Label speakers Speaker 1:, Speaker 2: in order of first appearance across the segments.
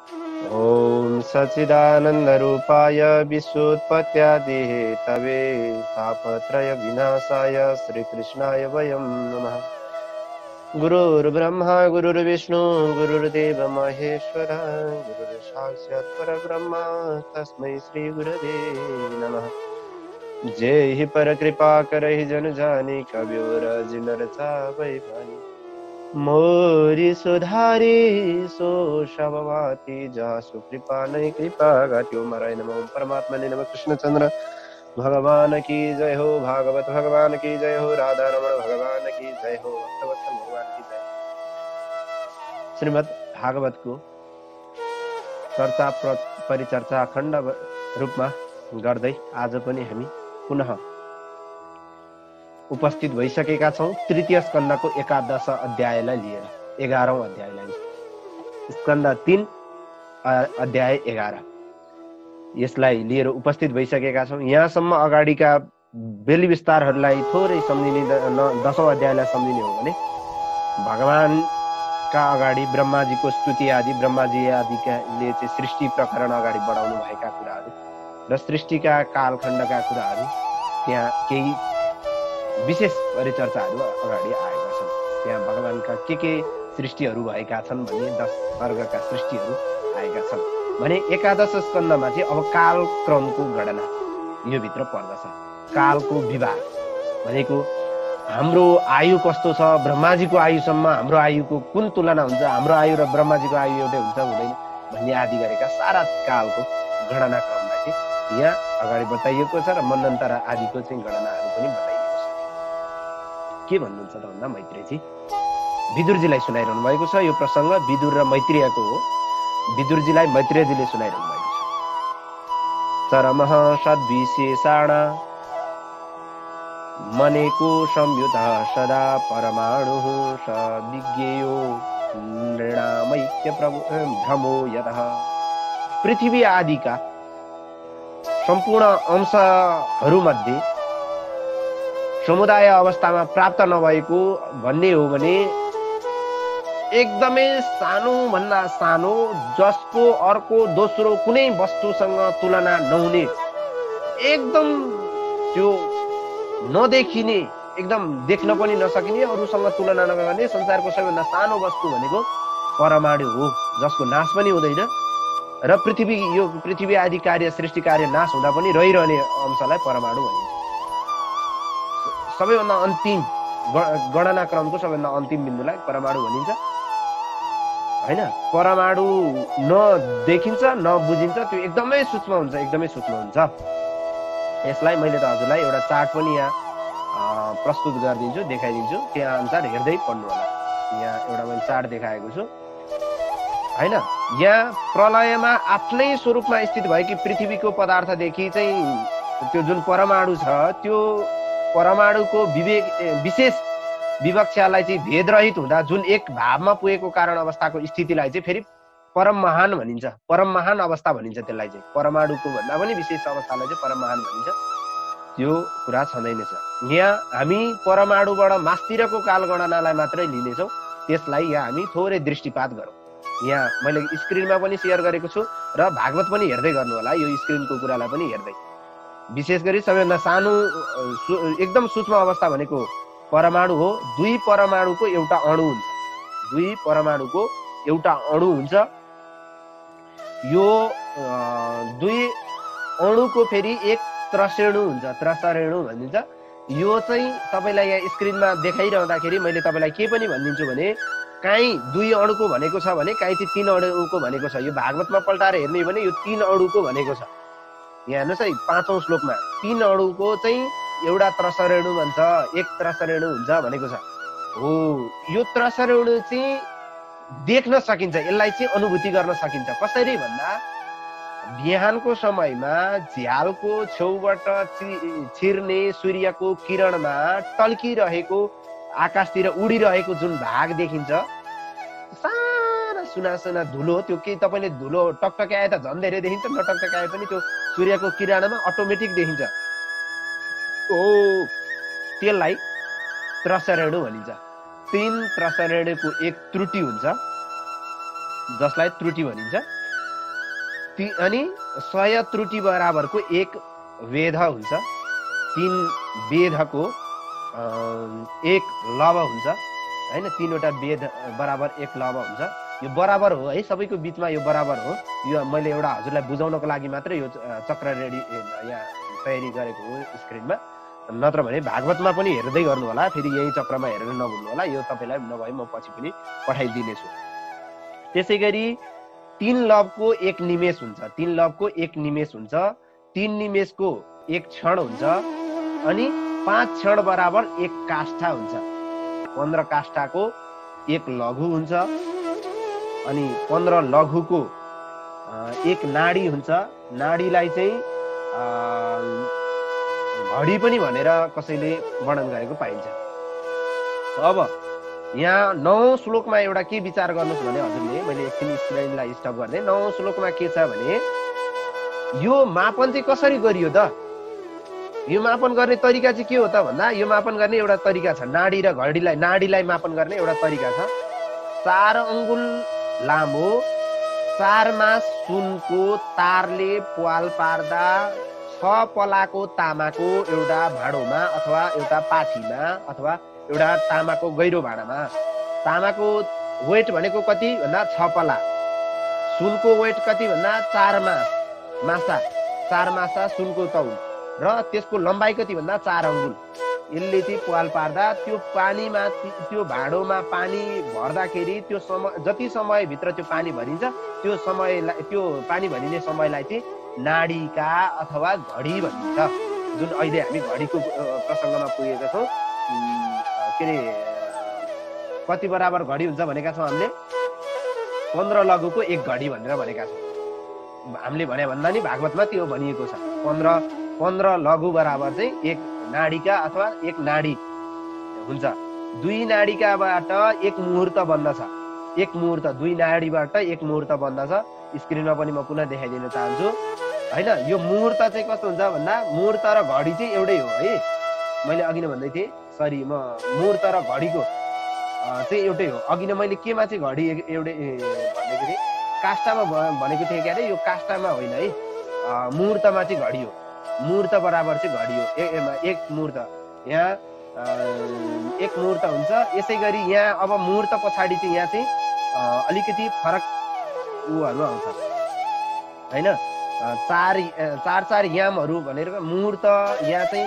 Speaker 1: ॐ सच्चिदानन्दरूपाय विश्वोत्पत्त्यादिहेतवे तापत्रयविनाशाय श्रीकृष्णाय वयं नमः। गुरुर्ब्रह्मा गुरुर्विष्णु गुरुर्देव महेश्वर गुरुर्साक्षात् परब्रह्म तस्मै श्रीगुरवे नमः। जय हि परकृपा करहि जन जानी कविवर जिनर चावै भानी मोरी सुधारी सो शववाती जासु कृपा नहीं कृपा गाट्यो मराय नमो परमात्मा ने नमः। कृष्णचंद्र भगवान की जय हो, भागवत भगवान की जय हो, राधा रमण भगवान की जय हो, भक्तवत्सल भगवान की जय। श्रीमद् भागवत को चर्चा परिचर्चा अखण्ड रूपमा गर्दै आज पनि हामी पुनः उपस्थित भइसकेका छौं। तृतीय स्कन्धको एकादश अध्यायलाई लिएर 11औं अध्यायलाई, स्कन्ध 3 अध्याय 11 यसलाई लिएर उपस्थित भइसकेका छौं। यहाँसम्म अगाडिका बेली विस्तारहरूलाई थोरै सम्झिने, 10औं अध्यायलाई सम्झिने हो भने भगवानका अगाडि ब्रह्माजीको स्तुति आदि, ब्रह्माजी आदिले चाहिँ सृष्टि प्रकरण अगाडि बढाउनु भएका कुराहरू र सृष्टिका कालखण्डका कुराहरू, त्यहाँ केही विशेष परिचर्चाहरू अगाडि आएका छन्। त्यहाँ भगवानका के सृष्टिहरू भएका छन् भने 10 वर्गका सृष्टिहरू आएका छन् भने एकादश स्कन्धमा चाहिँ अब कालक्रमको गणना यो भित्र पर्दछ। कालको विभाग भनेको हाम्रो आयु कस्तो छ, ब्रह्माजीको आयुसम्म हाम्रो आयुको कुन तुलना हुन्छ, हाम्रो आयु र ब्रह्माजीको आयु एउटै हुन्छ हुँदैन भन्ने आदि गरेका सारा कालको गणना क्रमलाई चाहिँ यहाँ अगाडि बताइएको छ र मनन्तर आदिको चाहिँ गणनाहरू पनि बताइएको छ। के भन्नुहुन्छ त भन्दा मैत्रेयजी विदुरजीलाई सुनाइरहनु भएको छ। यो प्रसङ्ग विदुर र मैत्रेयको हो। विदुरजीलाई मैत्रेयजीले सुनाइरहनु भएको छ। चरमः सद्विशेषाण मनेको संयुतः सदा परमाणुः स विज्ञेयो नृणामैक्य भ्रमो यतः। पृथ्वी आदिका सम्पूर्ण अंशहरूमध्ये समुदाय अवस्थामा प्राप्त नभएको भन्ने हो भने एकदमै सानो भन्दा सानो, जसको अर्को दोस्रो कुनै वस्तुसँग तुलना नहुने, एकदम त्यो नदेखिने, एकदम देख्न पनि नसकिने, अरूसँग तुलना नगर्ने संसारको सबैभन्दा सानो वस्तु भनेको परमाणु हो, जसको नाश पनि हुँदैन र यो पृथ्वी आदि कार्य, सृष्टि कार्य नाश हुँदा पनि रहिरहने अंशलाई परमाणु भनिन्छ। सबैभन्दा अन्तिम गणना क्रमको सबैभन्दा अन्तिम बिन्दुलाई परमाणु भनिन्छ हैन। परमाणु नदेखिन्छ, नबुझिन्छ, त्यो एकदमै सूक्ष्म हुन्छ, एकदमै सूक्ष्म हुन्छ। यसलाई मैले त हजुरलाई एउटा चार्ट पनि यहाँ प्रस्तुत गरिदिन्छु, देखाइदिन्छु, त्यहाँ अनुसार हेर्दै पढ्नु होला। यहाँ एउटा मैले चार्ट देखाएको छु हैन। यहाँ प्रलयमा आफ्नै स्वरूपमा स्थित भएकी पृथ्वीको पदार्थदेखि चाहिँ त्यो जुन परमाणु छ, त्यो परमाणुको विशेष विवक्षालाई चाहिँ भेदरहित हुँदा जुन एक भावमा पुगेको कारण अवस्थाको स्थितिलाई चाहिँ फेरि परम महान भनिन्छ। परम महान अवस्था भनिन्छ त्यसलाई चाहिँ। परमाणुको भन्दा पनि विशेष अवस्थालाई चाहिँ परम महान भनिन्छ। त्यो कुरा छँदैन छ। यहाँ हामी परमाणुबाट मास्तिरको कालगणनालाई मात्रै लिनेछौँ। त्यसलाई यहाँ हामी थोरै दृष्टिपात गरौँ। यहाँ मैले स्क्रिनमा पनि सेयर गरेको छु र भागवत पनि हेर्दै गर्नु होला। यो स्क्रिनको कुरालाई पनि हेर्दै, विशेष गरी सबैभन्दा सानो एकदम सूक्ष्म अवस्था भनेको परमाणु हो। 2 परमाणुको एउटा अणु हुन्छ। 2 परमाणुको एउटा अणु हुन्छ। यो 2 अणुको फेरि एक त्रसरेणु हुन्छ। त्रसरेणु भनिन्छ। यो चाहिँ तपाईलाई यहाँ स्क्रिनमा देखाइरहँदाखेरि मैले तपाईलाई के पनि भनिदिन्छु भने काहीँ 2 अणुको भनेको छ भने काहीँ चाहिँ 3 अणुको भनेको छ। यो भागवतमा पल्टाएर हेर्ने भने यो 3 अणुको भनेको छ। यहाँ हेर्नुहोस् है, 5औं श्लोकमा 3 अणुको चाहिँ एउटा त्रसरेणु भन्छ, एक त्रसरेणु हुन्छ भनेको छ। हो, यो त्रसरेणु चाहिँ देख्न सकिन्छ, यसलाई चाहिँ अनुभूति गर्न सकिन्छ। कसरी भन्दा बिहानको समयमा झ्यालको छेउबाट छिर्ने सूर्यको किरणमा टल्किरहेको, आकाशतिर उडिरहेको जुन भाग देखिन्छ, सारा सुना धुलो, त्यो के तपाईले धुलो टकटकाए त झन् धेरै देखिन्छ, नटकटकाए पनि त्यो सूर्यको किरणमा अटोमेटिक देखिन्छ। ओ, त्यसलाई त्रसरेणु भनिन्छ। 3 त्रसरेणुको एक त्रुटि हुन्छ, जसलाई त्रुटि भनिन्छ। अनि 100 त्रुटि बराबरको 1 वेध हुन्छ, 3 वेधको 1 लव हुन्छ हैन, 3 वटा वेध बराबर 1 लव हुन्छ। यो बराबर हो है, सबैको बीचमा यो बराबर हो। यो मैले एउटा हजुरलाई बुझाउनको लागि मात्र यो चक्र रेडी यहाँ तयारी गरेको हो स्क्रिनमा, नत्र भने भागवतमा पनि हेर्दै गर्नु होला, फेरि यही चक्रमा हेरेर नभुल्नु होला। यो तपाईलाई नभए म पछि पनि पठाइदिनेछु। त्यसैगरी 3 लवको 1 निमेष हुन्छ, 3 लवको 1 निमेष हुन्छ, 3 निमेषको 1 क्षण हुन्छ, अनि 5 क्षण बराबर 1 काष्ठा हुन्छ। 15 काष्ठाको 1 लघु हुन्छ, अनि 15 लघुको 1 नाडी हुन्छ। नाडीलाई चाहिँ घडी पनि भनेर कसैले वर्णन गरेको पाइन्छ। अब यहाँ 9 श्लोकमा एउटा के विचार गर्नुहोस् भने हजुरले, मैले एकछिन स्क्रिनलाई स्टप गर्दै, 9 श्लोकमा के छ भने यो मापन चाहिँ कसरी गरियो त? यो मापन गर्ने तरिका चाहिँ के हो त भन्दा, यो मापन गर्ने एउटा तरिका छ, नाडी र नाडीलाई मापन गर्ने एउटा तरिका छ। 4 अङ्गुल लामो 4 मास सुनको तारले प्वाल पार्दा 6 पलाको तामाको एउटा भाँडोमा अथवा एउटा पाठीमा अथवा एउटा तामाको गहिरो भाँडामा, तामाको वेट भनेको कति भन्दा 6 पला, सुनको वेट कति भन्दा 4 मासा 4 मासा सुनको तौल, र त्यसको लम्बाइ कति भन्दा 4 अङ्गुल। यसले चाहिँ प्वाल पार्दा त्यो पानीमा, त्यो भाँडोमा पानी भर्दाखेरि त्यो समय, जति समयभित्र त्यो पानी भरिन्छ त्यो समयलाई, त्यो पानी भरिने समयलाई चाहिँ नाडीका अथवा घडी भनिन्छ। जुन अहिले हामी घडीको प्रसङ्गमा पुगेका छौँ। के अरे कति बराबर घडी हुन्छ भनेका छौँ हामीले? 15 लघुको 1 घडी भनेर भनेका छौँ हामीले। भने भन्दा नि भागवतमा त्यो भनिएको छ। 15 लघु बराबर चाहिँ 1 नाडीका अथवा 1 नाडी हुन्छ। 2 नाडीकाबाट 1 मुहुर्त बन्दछ। 1 मुहुर्त, 2 नाडीबाट 1 मुहुर्त बन्दछ। स्क्रिनमा पनि म पुनः देखाइदिन चाहन्छु हैन। यो मुहुर्त चाहिँ कस्तो हुन्छ भन्दा, मुहुर्त र घडी चाहिँ एउटै हो है। मैले अघि नै भन्दै थिएँ, सरी, म मुहुर्त र घडीको चाहिँ एउटै हो। अघि नै मैले केमा चाहिँ घडी एउटै भनेको थिएँ, काष्ठमा भनेको थिएँ क्या अरे। यो काष्ठमा होइन है, मुहुर्तमा चाहिँ घडी हो। मुहुर्त बराबर चाहिँ घडी हो। 1 मुहुर्त, यहाँ 1 मुहुर्त हुन्छ। यसै गरी यहाँ अब मुहुर्त पछाडि चाहिँ यहाँ चाहिँ अलिकति फरक उहरू आउँछ हैन। 4 यामहरू भनेर मुहुर्त, यहाँ चाहिँ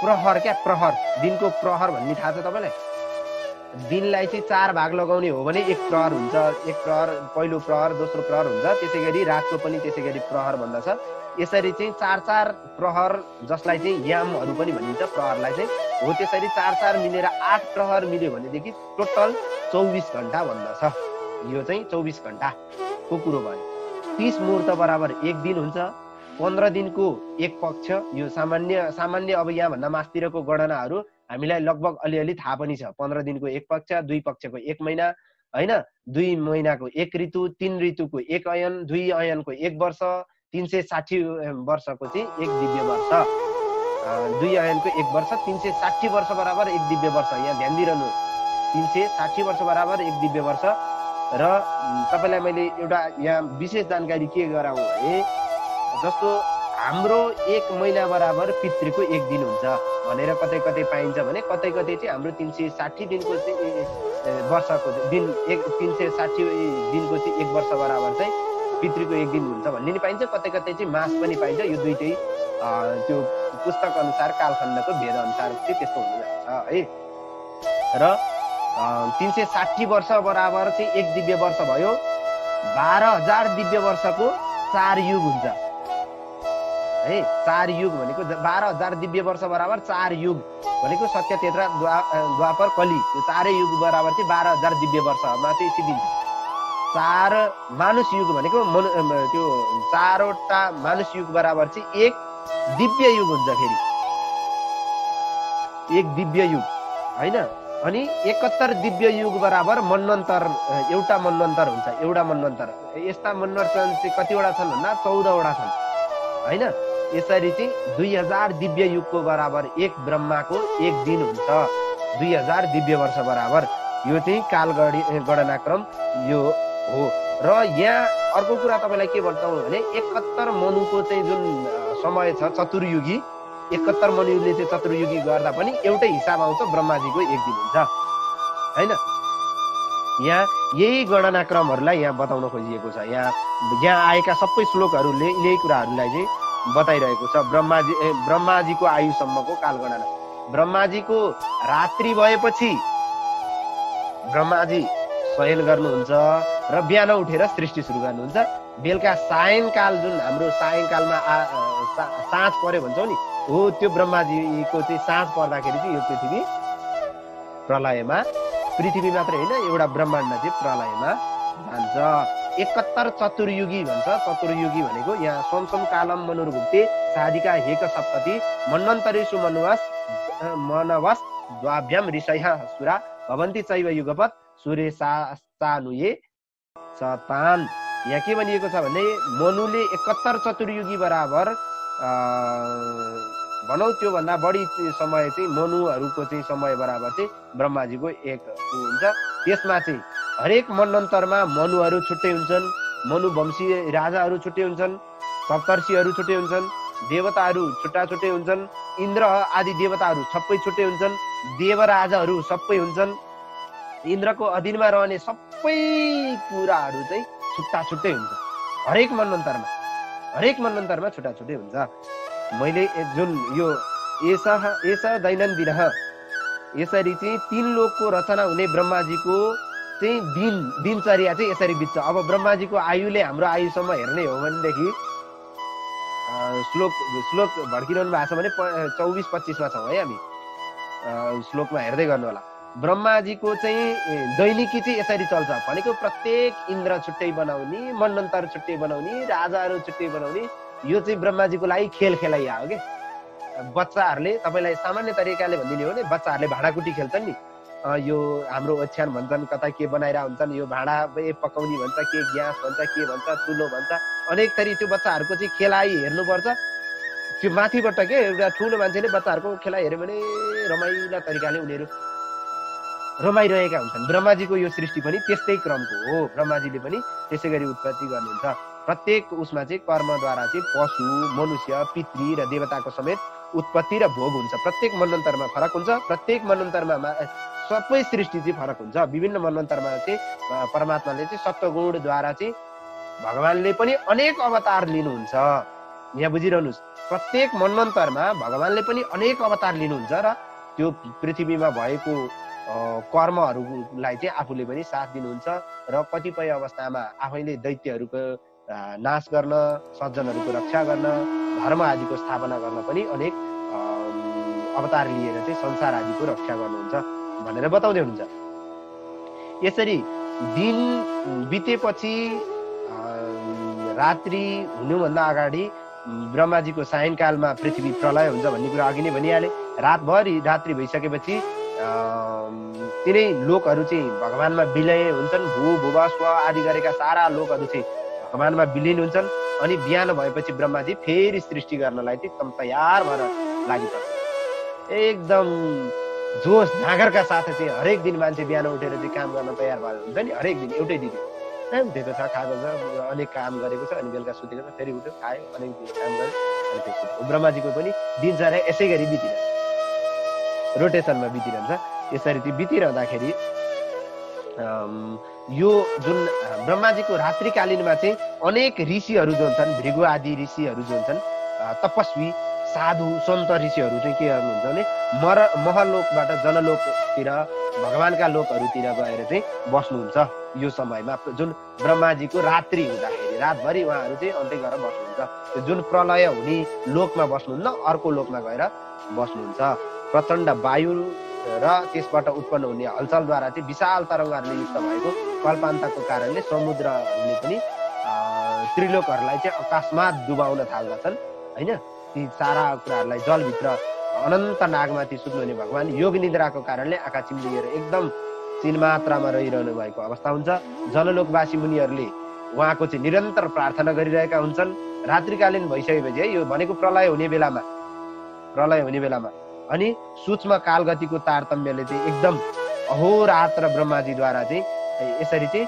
Speaker 1: प्रहर, क्या प्रहर, दिनको प्रहर भन्ने थाहा छ तपाईँलाई? दिनलाई चाहिँ 4 भाग लगाउने हो भने 1 प्रहर हुन्छ। 1 प्रहर, पहिलो प्रहर, दोस्रो प्रहर हुन्छ। त्यसै गरी रातको पनि त्यसै गरी प्रहर भन्दछ। यसरी चाहिँ 4 प्रहर, जसलाई चाहिँ यामहरू पनि भनिन्छ प्रहरलाई चाहिँ हो। त्यसरी 4 मिलेर 8 प्रहर मिल्यो भनेदेखि टोटल 24 घण्टा भन्दछ। यो चाहिँ 24 घण्टाको कुरो भयो। 30 मुहुर्त बराबर 1 दिन हुन्छ। 15 दिनको 1 पक्ष। यो सामान्य अब यहाँभन्दा मास्तिरको गणनाहरू हामीलाई लगभग अलिअलि थाहा पनि छ। 15 दिनको 1 पक्ष, 2 पक्षको 1 महिना हैन, 2 महिनाको 1 ऋतु, 3 ऋतुको 1 अयन, 2 अयनको 1 वर्ष, 360 वर्षको चाहिँ 1 दिव्य वर्ष। 2 अयनको 1 वर्ष, 360 वर्ष बराबर 1 दिव्य वर्ष। यहाँ ध्यान दिइरहनु, 360 वर्ष बराबर 1 दिव्य वर्ष। र तपाईलाई मैले एउटा यहाँ विशेष जानकारी के गराउँ भने, जस्तो हाम्रो 1 महिना बराबर पितृको 1 दिन हुन्छ भनेर कतै कतै पाइन्छ भने, कतै कतै चाहिँ हाम्रो 360 दिनको चाहिँ वर्षको दिन 360 दिनको चाहिँ 1 वर्ष बराबर चाहिँ पितृको 1 दिन हुन्छ भन्ने नि पाइन्छ। कतै कतै चाहिँ मास पनि पाइन्छ। यो दुईटै त्यो पुस्तक अनुसार, कालखण्डको भेद अनुसार चाहिँ त्यस्तो हुन जान्छ है। र 360 वर्ष बराबर चाहिँ 1 दिव्य वर्ष भयो। 12,000 दिव्य वर्षको 4 युग हुन्छ है। 4 युग भनेको 12,000 दिव्य वर्ष बराबर 4 युग भनेको सत्य, त्रेता, द्वापर, कली, यो 4 युग बराबर चाहिँ 12,000 दिव्य वर्षमा चाहिँ सिद्धिन्छ। 4 मानुष युग भनेको त्यो 4वटा मानुष युग बराबर चाहिँ 1 दिव्य युग हुन्छ। फेरि 1 दिव्य युग हैन। अनि 71 दिव्य युग बराबर मन्वन्तर, एउटा मन्वन्तर हुन्छ। एउटा मन्वन्तर, यस्ता मन्वन्तर चाहिँ कतिवटा छन् भन्दा 14वटा छन् हैन। यसरी चाहिँ 2000 दिव्य युगको बराबर 1 ब्रह्माको 1 दिन हुन्छ। 2000 दिव्य वर्ष बराबर यो चाहिँ काल गणनाक्रम यो हो। र यहाँ अर्को कुरा तपाईँलाई के बताउँ भने 71 मनुको चाहिँ जुन समय छ चतुर्युगी, 71 मनुले चाहिँ चतुर्युगी गर्दा पनि एउटै हिसाब आउँछ, ब्रह्माजीको 1 दिन हुन्छ हैन। यहाँ यही गणनाक्रमहरूलाई यहाँ बताउन खोजिएको छ। यहाँ आएका सबै श्लोकहरूले यही कुराहरूलाई चाहिँ बताइरहेको छ। ब्रह्माजीको आयुसम्मको कालगणना। ब्रह्माजीको रात्रि भएपछि ब्रह्माजी शयन गर्नुहुन्छ र बिहान उठेर सृष्टि सुरु गर्नुहुन्छ। बेलुका सायंकाल जुन हाम्रो सायंकालमा साँझ पर्यो भन्छौँ नि, हो त्यो ब्रह्माजीको चाहिँ साँझ पर्दाखेरि चाहिँ यो पृथ्वी प्रलयमा, पृथ्वी मात्र होइन एउटा ब्रह्माण्ड चाहिँ प्रलयमा जान्छ। 71 चतुर्युगी भन्छ। चतुर्युगी भनेको यहाँ सोमसोम कालम मनुर्भुक्ते साधिका हेक सप्तति मन्वन्तरेषु मनवस् द्वाभ्याम ऋषयः सुरा भवन्ति चैव युगपत् सूर्य सानुये सतान। यहाँ के भनिएको छ भने मनुले 71 चतुर्युगी बराबर भनौँ त्योभन्दा बढी समय चाहिँ मनुहरूको चाहिँ समय बराबर चाहिँ ब्रह्माजीको 1 हुन्छ। त्यसमा चाहिँ हरेक मन्वन्तरमा मनुहरू छुट्टै हुन्छन्, मनुवंशी राजाहरू छुट्टै हुन्छन्, सप्तर्षिहरू छुट्टै हुन्छन्, देवताहरू छुट्टा छुट्टै हुन्छन्, इन्द्र आदि देवताहरू सबै छुट्टै हुन्छन्, देवराजाहरू सबै हुन्छन्। इन्द्रको अधीनमा रहने सबै कुराहरू चाहिँ छुट्टा छुट्टै हुन्छ। हरेक मन्वन्तरमा छुट्टा छुट्टै हुन्छ। मैले जुन यो एष दैनन्दिन यसरी चाहिँ 3 लोकको रचना हुने ब्रह्माजीको चाहिँ दिनचर्या चाहिँ यसरी बित्छ। अब ब्रह्माजीको आयुले हाम्रो आयुसम्म हेर्ने हो भनेदेखि श्लोक भड्किरहनु भएको छ भने 24-25मा छौँ है हामी। श्लोकमा हेर्दै गर्नु होला। ब्रह्माजीको चाहिँ दैनिकी चाहिँ यसरी चल्छ भनेको प्रत्येक इन्द्र छुट्टै बनाउने, मन्वन्तर छुट्टै बनाउने, राजाहरू छुट्टै बनाउने। यो चाहिँ ब्रह्माजीको लागि खेल खेलाइया हो कि। बच्चाहरूले तपाईँलाई सामान्य तरिकाले भनिदिने हो भने बच्चाहरूले भाँडाकुटी खेल्छन् नि, यो हाम्रो ओछ्यान भन्छन्, कता के बनाइरह हुन्छन्, यो भाँडा पकाउने भन्छ, के ग्यास भन्छ, के भन्छ, चुलो भन्छ, अनेक थरी त्यो बच्चाहरूको चाहिँ खेलाइ हेर्नुपर्छ। त्यो माथिबाट के एउटा ठुलो मान्छेले बच्चाहरूको खेलाइ हेऱ्यो भने रमाइलो तरिकाले उनीहरू रमाइरहेका हुन्छन्। ब्रह्माजीको यो सृष्टि पनि त्यस्तै क्रमको हो। ब्रह्माजीले पनि त्यसै गरी उत्पत्ति गर्नुहुन्छ। प्रत्येक उसमा चाहिँ कर्मद्वारा चाहिँ पशु, मनुष्य, पितृ र देवताको समेत उत्पत्ति र भोग हुन्छ। प्रत्येक मन्वन्तरमा फरक हुन्छ। प्रत्येक मन्वन्तरमा सबै सृष्टि चाहिँ फरक हुन्छ। विभिन्न मन्वन्तरमा चाहिँ परमात्माले चाहिँ सत्वगुणद्वारा चाहिँ भगवानले पनि अनेक अवतार लिनुहुन्छ। यहाँ बुझिरहनुहोस्, प्रत्येक मन्वन्तरमा भगवानले पनि अनेक अवतार लिनुहुन्छ र त्यो पृथ्वीमा भएको कर्महरूलाई चाहिँ आफूले पनि साथ दिनुहुन्छ र कतिपय अवस्थामा आफैले दैत्यहरूको नाश गर्न, सज्जनहरूको रक्षा गर्न, धर्म आदिको स्थापना गर्न पनि अनेक अवतार लिएर चाहिँ संसार आदिको रक्षा गर्नुहुन्छ भनेर बताउँदै हुनुहुन्छ। यसरी दिन बितेपछि रात्रि हुनुभन्दा अगाडि ब्रह्माजीको सायंकालमा पृथ्वी प्रलय हुन्छ भन्ने कुरा अघि नै भनिहाले। रातभरि रात्रि भइसकेपछि तिनै लोकहरू चाहिँ भगवानमा विलय हुन्छन्। भूभुव स्व आदि गरेका सारा लोकहरू चाहिँ भगवानमा विलिन हुन्छन्। अनि बिहान भएपछि ब्रह्माजी फेरि सृष्टि गर्नलाई चाहिँ एकदम तयार भएर लागिपर्छ। एकदम जोस जागरका साथ चाहिँ हरेक दिन मान्छे बिहान उठेर चाहिँ काम गर्न तयार भएर हुन्छ नि। हरेक दिन एउटै दिन उठेको छ, खाएको छ, अनेक काम गरेको छ, अनि बेलुका सुतेको छ, फेरि उठ्यो, खायो, अनेक दिन काम गर्यो, अनि फेरि सुत्यो। ब्रह्माजीको पनि दिनचर्या यसै गरी बितिरहन्छ, रोटेसनमा बितिरहन्छ। यसरी चाहिँ बितिरहँदाखेरि यो जुन ब्रह्माजीको रात्रिकालीनमा चाहिँ अनेक ऋषिहरू जो हुन्छन्, भृगु आदि ऋषिहरू जो हुन्छन्, तपस्वी साधु सन्त ऋषिहरू चाहिँ के गर्नुहुन्छ भने महलोकबाट जनलोकतिर, भगवानका लोकहरूतिर गएर चाहिँ बस्नुहुन्छ। यो समयमा जुन ब्रह्माजीको रात्रि हुँदाखेरि रातभरि उहाँहरू चाहिँ अन्त्य गरेर बस्नुहुन्छ। जुन प्रलय हुने लोकमा बस्नुहुन्न, अर्को लोकमा गएर बस्नुहुन्छ। प्रचण्ड वायु र त्यसबाट उत्पन्न हुने हलचलद्वारा चाहिँ विशाल तरङ्गहरूले युक्त भएको कल्पान्तको कारणले समुद्रहरूले पनि त्रिलोकहरूलाई चाहिँ अकस्मात डुबाउन थाल्दछन् होइन। ती सारा कुराहरूलाई जलभित्र अनन्त नागमाथि सुत्नुहुने भगवान योग निद्राको कारणले आँखा चिम्लिएर एकदम चिन्मात्रामा रहिरहनु भएको अवस्था हुन्छ। जनलोकवासी मुनिहरूले उहाँको चाहिँ निरन्तर प्रार्थना गरिरहेका हुन्छन्। रात्रिकालीन भइसकेपछि है, यो भनेको प्रलय हुने बेलामा अनि सूक्ष्म कालगतिको तारतम्यले चाहिँ एकदम अहोरात्र ब्रह्माजीद्वारा चाहिँ यसरी चाहिँ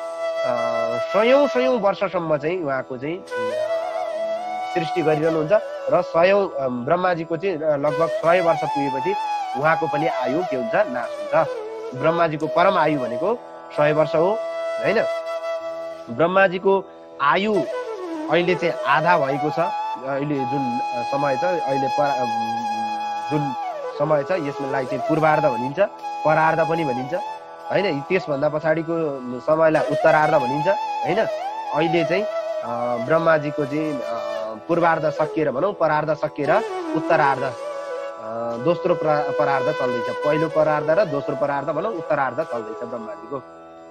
Speaker 1: सयौं वर्षसम्म चाहिँ उहाँको चाहिँ सृष्टि गरिरहनुहुन्छ र ब्रह्माजीको चाहिँ लगभग 100 वर्ष पुगेपछि उहाँको पनि आयु के हुन्छ, नाश हुन्छ। ब्रह्माजीको परम आयु भनेको 100 वर्ष हो हैन। ब्रह्माजीको आयु अहिले चाहिँ आधा भएको छ। अहिले जुन समय छ, अहिले जुन समय छ यसलाई चाहिँ पूर्वार्ध भनिन्छ, परार्ध पनि भनिन्छ हैन। त्यसभन्दा पछाडिको समयलाई उत्तरार्ध भनिन्छ हैन। अहिले चाहिँ ब्रह्माजीको चाहिँ पूर्वार्ध सकिएर भनौँ, परार्ध सकिएर उत्तरार्ध दोस्रो परार्ध चल्दैछ। पहिलो परार्ध र दोस्रो परार्ध भनौँ, उत्तरार्ध चल्दैछ ब्रह्माजीको।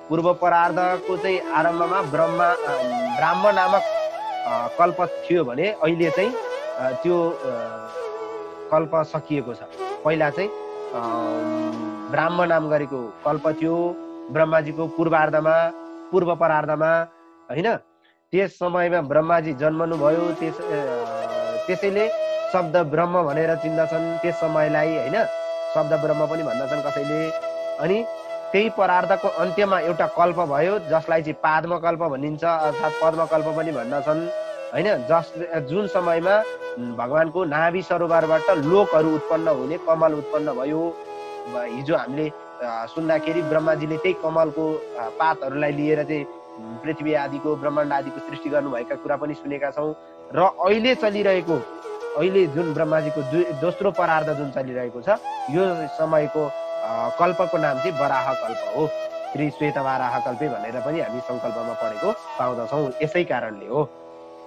Speaker 1: पूर्व परार्धको चाहिँ आरम्भमा ब्राह्मण नामक कल्प थियो भने अहिले चाहिँ त्यो कल्प सकिएको छ। पहिला चाहिँ ब्राह्मण नाम गरेको कल्प थियो ब्रह्माजीको पूर्वार्धमा, पूर्व परार्धमा हैन। त्यस समयमा ब्रह्माजी जन्मनु भयो। त्यसैले शब्द ब्रह्म भनेर चिन्दछन् त्यस समयलाई हैन। शब्द ब्रह्म पनि भन्दछन् कसैले। अनि त्यही परार्धको अन्त्यमा एउटा कल्प भयो जसलाई चाहिँ पाद्मकल्प भनिन्छ, अर्थात् पद्मकल्प पनि भन्दछन् हैन। जुन समयमा भगवानको नाभि सरोवरबाट लोकहरू उत्पन्न हुने, कमल उत्पन्न भयो। हिजो हामीले सुन्दाखेरि ब्रह्माजीले त्यही कमलको पातहरूलाई लिएर चाहिँ पृथ्वी आदिको, ब्रह्माण्ड आदिको सृष्टि गर्नुभएका कुरा पनि सुनेका छौँ। र अहिले चलिरहेको, अहिले जुन ब्रह्माजीको दोस्रो परार्ध जुन चलिरहेको छ, यो समयको कल्पको नाम चाहिँ वराह कल्प हो। श्री श्वेत वराह कल्पे भनेर पनि हामी सङ्कल्पमा पढेको पाउँदछौँ। यसै कारणले हो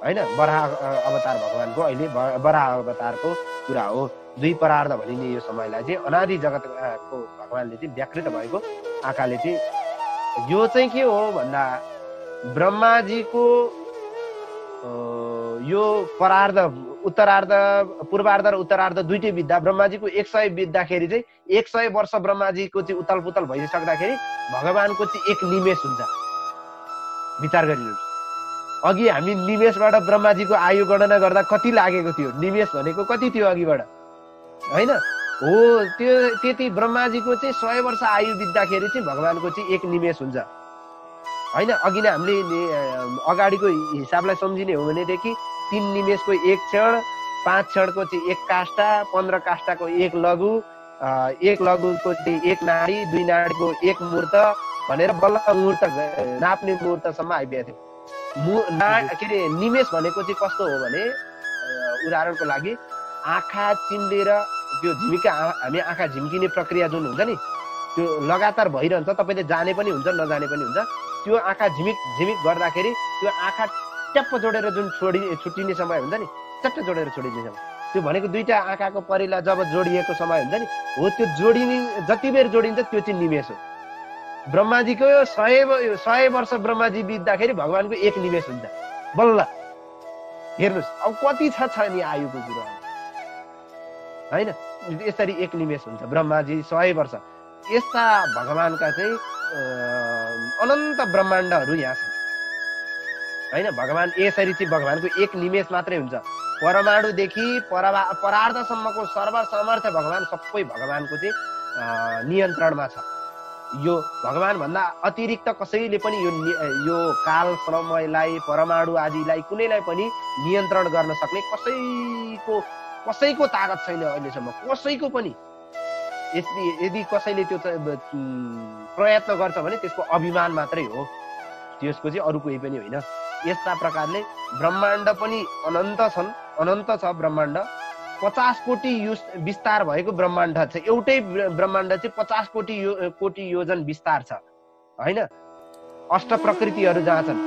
Speaker 1: हैन। वराह अवतार भगवानको अहिले वराह अवतारको कुरा हो। दुई परार्ध भनिने यो समयलाई चाहिँ अनादि जगतको भगवानले चाहिँ व्याकृत भएको आँखाले चाहिँ यो चाहिँ के हो भन्दा ब्रह्माजीको यो परार्ध, उत्तरार्ध, पूर्वार्ध र उत्तरार्ध दुईटै बित्दा ब्रह्माजीको 100 बित्दाखेरि चाहिँ 100 वर्ष ब्रह्माजीको चाहिँ उतल पुतल भइसक्दाखेरि भगवानको चाहिँ एक निमेष हुन्छ। विचार गरिदिनुहोस्। अघि हामी निमेषबाट ब्रह्माजीको आयु गणना गर्दा कति लागेको थियो? निमेष भनेको कति थियो अघिबाट हैन? हो, त्यो त्यति ब्रह्माजीको चाहिँ 100 वर्ष आयु बित्दाखेरि चाहिँ भगवानको चाहिँ एक निमेष हुन्छ हैन। अघि नै हामीले अगाडिको हिसाबलाई सम्झिने हो भनेदेखि 3 निमेषको 1 क्षण, 5 क्षणको चाहिँ 1 काष्ठा, 15 काष्ठाको 1 लघु, 1 लघुको चाहिँ 1 नाडी, 2 नाडीको 1 मुहूर्त भनेर बल्ल मुहूर्त नाप्ने मुहूर्तसम्म आइपुगेको थियो। के अरे निमेष भनेको चाहिँ कस्तो हो भने उदाहरणको लागि आँखा चिम्लेर त्यो झिमिका, हामी आँखा झिम्किने प्रक्रिया जुन हुन्छ नि त्यो लगातार भइरहन्छ। तपाईँले जाने पनि हुन्छ, नजाने पनि हुन्छ। त्यो आँखा झिमिक गर्दाखेरि त्यो आँखा ट्याप्प जोडेर जुन छुट्टिने समय हुन्छ नि, चट्ट जोडेर छोडिने समय, त्यो भनेको दुईटा आँखाको परिला जब जोडिएको समय हुन्छ नि, हो त्यो जोडिने जति बेर जोडिन्छ त्यो चाहिँ निमेष हो। ब्रह्माजीको 100 वर्ष ब्रह्माजी बित्दाखेरि भगवानको एक निमेष हुन्छ बल्ल। हेर्नुहोस् अब कति छ नि आयुको कुरा हैन। यसरी एक निमेष हुन्छ ब्रह्माजी 100 वर्ष। यस्ता भगवानका चाहिँ अनन्त ब्रह्माण्डहरू यहाँ छन् हैन। भगवान यसरी चाहिँ भगवानको एक निमेष मात्रै हुन्छ। परमाणुदेखि परार्धसम्मको सर्वसामर्थ्य भगवान सबै भगवानको चाहिँ नियन्त्रणमा छ। यो भगवान भन्दा अतिरिक्त कसैले पनि यो काल समयलाई, परमाणु आदिलाई कुनैलाई पनि नियन्त्रण गर्न सक्ने कसैको ताकत छैन अहिलेसम्म, कसैको पनि। यदि कसैले त्यो प्रयत्न गर्छ भने त्यसको अभिमान मात्रै हो, त्यसको चाहिँ अरू कोही पनि होइन। यस्ता प्रकारले ब्रह्माण्ड पनि अनन्त छन्, अनन्त छ ब्रह्माण्ड। 50 कोटी विस्तार भएको ब्रह्माण्ड छ। एउटै ब्रह्माण्ड चाहिँ 50 कोटी योजन विस्तार छ हैन। अष्ट प्रकृतिहरू जहाँ छन्,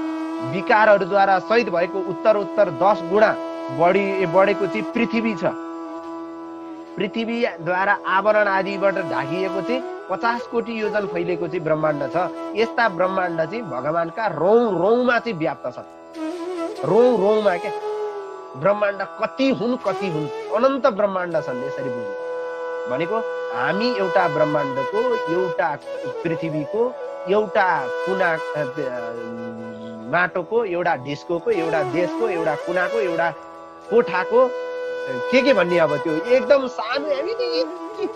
Speaker 1: विकारहरूद्वारा सहित भएको उत्तर 10 गुणा बढेको चाहिँ पृथ्वी छ। पृथ्वीद्वारा आवरण आदिबाट ढाकिएको चाहिँ 50 कोटी योजन फैलिएको चाहिँ ब्रह्माण्ड छ। यस्ता ब्रह्माण्ड चाहिँ भगवानका रौँमा चाहिँ व्याप्त छन्। रौँमा क्या ब्रह्माण्ड कति हुन् अनन्त ब्रह्माण्ड छन्। यसरी बुझ्नु भनेको हामी एउटा ब्रह्माण्डको, एउटा पृथ्वीको, एउटा कुना माटोको, एउटा ढिस्कोको, एउटा देशको, एउटा कुनाको, एउटा कोठाको के भन्ने। अब त्यो एकदम सानो, हामी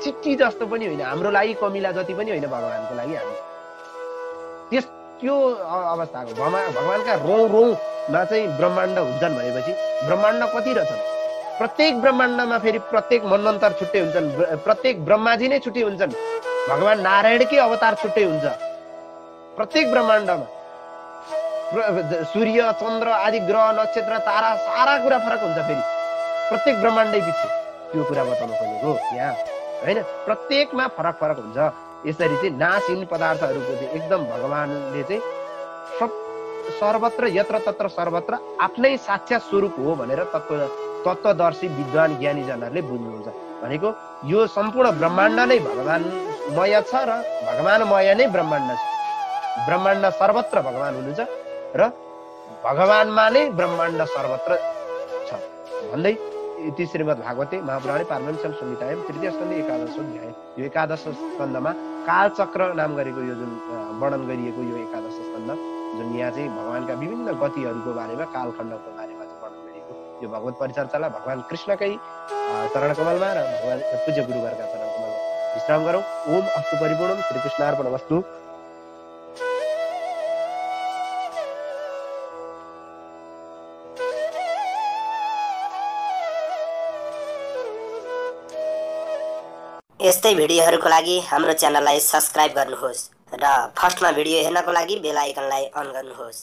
Speaker 1: चिट्टी जस्तो पनि होइन, हाम्रो लागि कमिला जति पनि होइन, भगवानको लागि हामी त्यो अवस्थाको भगवानका रौँमा चाहिँ ब्रह्माण्ड हुन्छन् भनेपछि ब्रह्माण्ड कति रहेछन्? प्रत्येक ब्रह्माण्डमा फेरि प्रत्येक मन्वन्तर छुट्टै हुन्छन्, प्रत्येक ब्रह्माजी नै छुट्टै हुन्छन्, भगवान नारायणकै अवतार छुट्टै हुन्छ प्रत्येक ब्रह्माण्डमा। सूर्य चन्द्र आदि ग्रह नक्षत्र तारा सारा कुरा फरक हुन्छ फेरि प्रत्येक ब्रह्माण्डै पछि। त्यो कुरा बताउन खोजेको यहाँ होइन, प्रत्येकमा फरक फरक हुन्छ। यसरी चाहिँ नाशहीन पदार्थहरूको चाहिँ एकदम भगवानले चाहिँ सर्वत्र यत्र तत्र सर्वत्र आफ्नै साक्षात स्वरूप हो भनेर तत्त्वदर्शी विद्वान ज्ञानीजनहरूले बुझ्नुहुन्छ। भनेको यो सम्पूर्ण ब्रह्माण्ड नै भगवानमय छ र भगवानमय नै ब्रह्माण्ड छ। ब्रह्माण्ड सर्वत्र भगवान हुनुहुन्छ र भगवानमा नै ब्रह्माण्ड सर्वत्र छ भन्दै इति श्रीमद् भागवते महापुराणे पारमहंस्यां संहितायां तृतीय स्कन्धे एकादश अध्याय। यो एकादश स्कन्धमा कालचक्र नाम गरेको यो जुन वर्णन गरिएको यो एकादश स्कन्ध जुन यहाँ चाहिँ भगवानका विभिन्न गतिहरूको बारेमा कालखण्डको बारेमा चाहिँ वर्णन गरिएको यो भगवत परिचर्चालाई भगवान कृष्णकै चरणकमलमा र भगवान पूज्य गुरुवरका चरणकमलमा विश्राम गरौँ। ओम अस्तु परिपूर्णम श्रीकृष्णार्पणमस्तु।
Speaker 2: यस्तै भिडियोहरूको लागि हाम्रो च्यानललाई सब्स्क्राइब गर्नुहोस् र फर्स्टमा भिडियो हेर्नको लागि बेल आइकनलाई अन गर्नुहोस्।